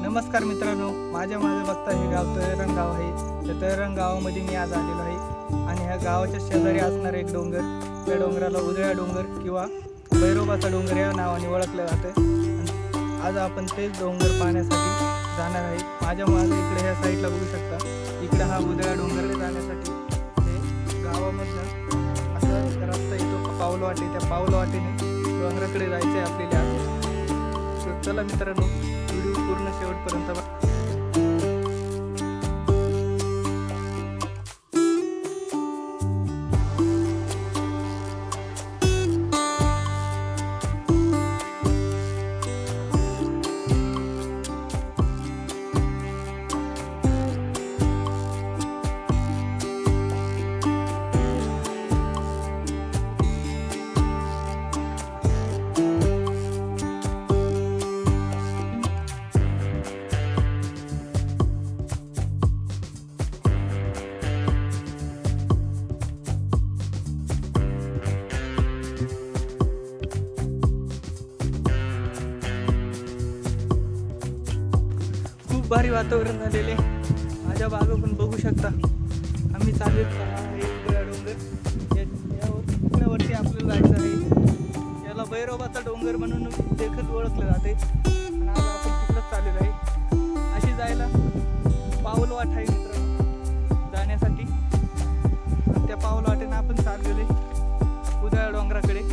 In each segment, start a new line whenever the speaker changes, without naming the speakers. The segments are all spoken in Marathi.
नमस्कार मित्रांनो, माझ्या बघता हे गाव तळेरंग गाव आहे. त्या तळेरंग गावामध्ये मी आज आलेलो आहे आणि ह्या गावाच्या शेजारी असणारा एक डोंगर, त्या डोंगराला उदळा डोंगर किंवा भैरोबाचा डोंगर या नावाने ओळखलं जातं. आज आपण तेच डोंगर पाहण्यासाठी जाणार आहे. माझ्या मागे इकडे ह्या साईडला बघू शकता, इकडे हा उदळा डोंगर जाण्यासाठी हे गावामधनं असं रस्ता येतो पाऊलवाटे. त्या पाऊलवाटेने डोंगराकडे जायचं आहे आपल्याला. तर चला मित्रांनो, व्हिडिओ पूर्ण शेवटपर्यंत बघा. भारी वातावरण झालेले. माझ्या बागा पण बघू शकता. आम्ही चालू डोंगर यावरती आपल्याला जायचं आहे. याला भैरोबाचा डोंगर म्हणून देखील ओळखलं जाते आणि आज आपण तिकडंच चाललेलो आहे. अशी जायला पाऊल वाट आहे मित्रांनो जाण्यासाठी. आणि त्या पाऊल वाटेनं आपण चाललेलो आहे उदळा डोंगराकडे.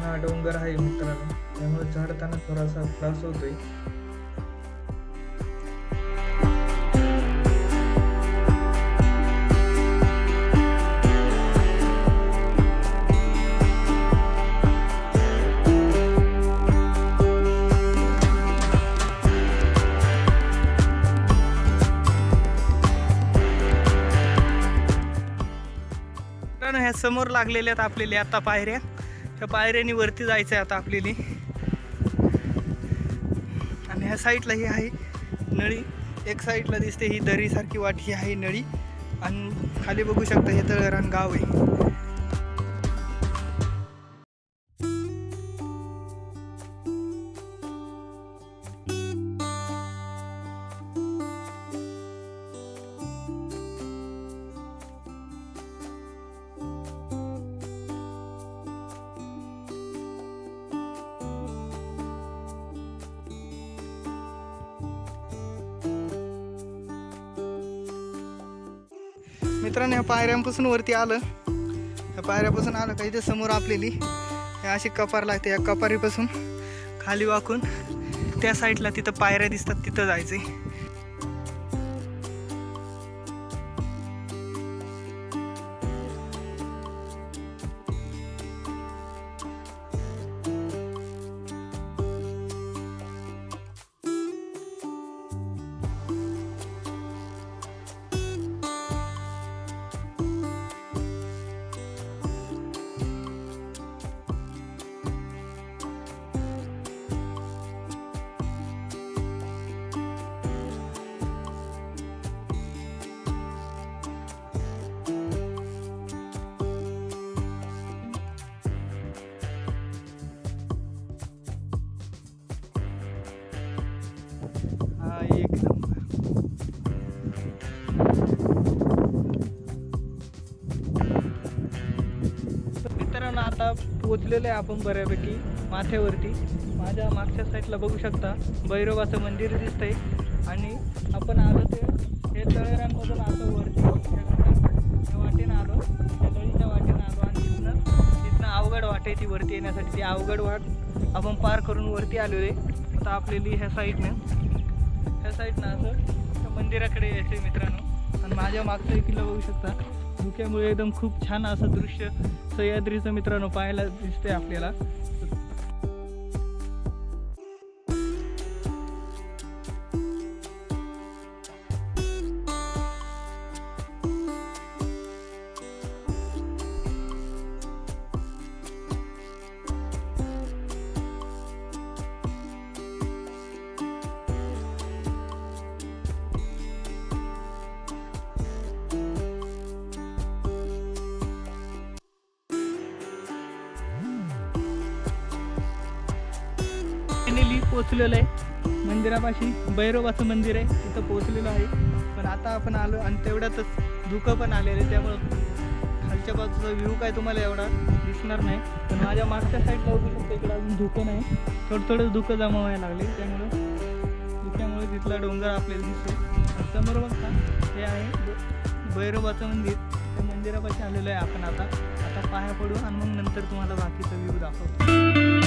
हा डोंगर आहे मित्रांनो, त्यामुळे चढताना थोडासा त्रास होतोय. ह्या समोर लागलेल्या आहेत आपल्याला आता पायऱ्या. त्या पायऱ्यानी वरती जायचं आहे आता आपल्याला. आणि ह्या साईडला ही आहे नळी. एक साईडला दिसते ही दरीसारखी वाट, ही आहे नळी. आणि खाली बघू शकता हे तळेरंग गाव आहे. मित्रांनो, ह्या पायऱ्यांपासून वरती आलं, ह्या पायऱ्यापासून आलं का इथे समोर आपल्याली अशी कपार लागते. या कपारीपासून खाली वाकून त्या साईडला तिथं पायऱ्या दिसतात, तिथं जायचंय. एक नंबर. मित्रांनो, आता पोचलेलो आहे आपण बऱ्यापैकी माथ्यावरती. माझ्या मागच्या साईडला बघू शकता भैरोबाचं मंदिर दिसतंय. आणि आपण आलो ते हे तळेरंगमधून असं वरती त्या वाटेनं आलो, त्या नळीच्या वाटेनं आलो. आणि इथनं अवघड वाट आहे ती वरती येण्यासाठी. ती अवघड वाट आपण पार करून वरती आलेलो आहे. आता आपल्याला ह्या साईडनं असं त्या मंदिराकडे यायचं आहे मित्रांनो. आणि माझ्या मागचं किल्ला बघू शकता, धुक्यामुळे एकदम खूप छान असं दृश्य सह्याद्रीचं मित्रांनो पाहायला दिसते आपल्याला. फायनली पोचलेलो आहे मंदिरापाशी. भैरोबाचं मंदिर आहे तिथं पोचलेलो आहे. पण आता आपण आलो आणि तेवढ्यातच धुकं पण आलेलं आहे, त्यामुळं खालच्या बाजूचा व्ह्यू काय तुम्हाला एवढा दिसणार नाही. पण माझ्या मागच्या साईडला बघू शकतो इकडं अजून धुकं नाही, थोडं धुकं जमा व्हायला लागले. धुक्यामुळे तिथला डोंगर आपल्याला दिसतो. समोर बघता हे आहे भैरोबाचं मंदिर. त्या मंदिरापाशी आलेलो आहे आपण. आता पाया पडू आणि मग नंतर तुम्हाला बाकीचा व्ह्यू दाखवतो.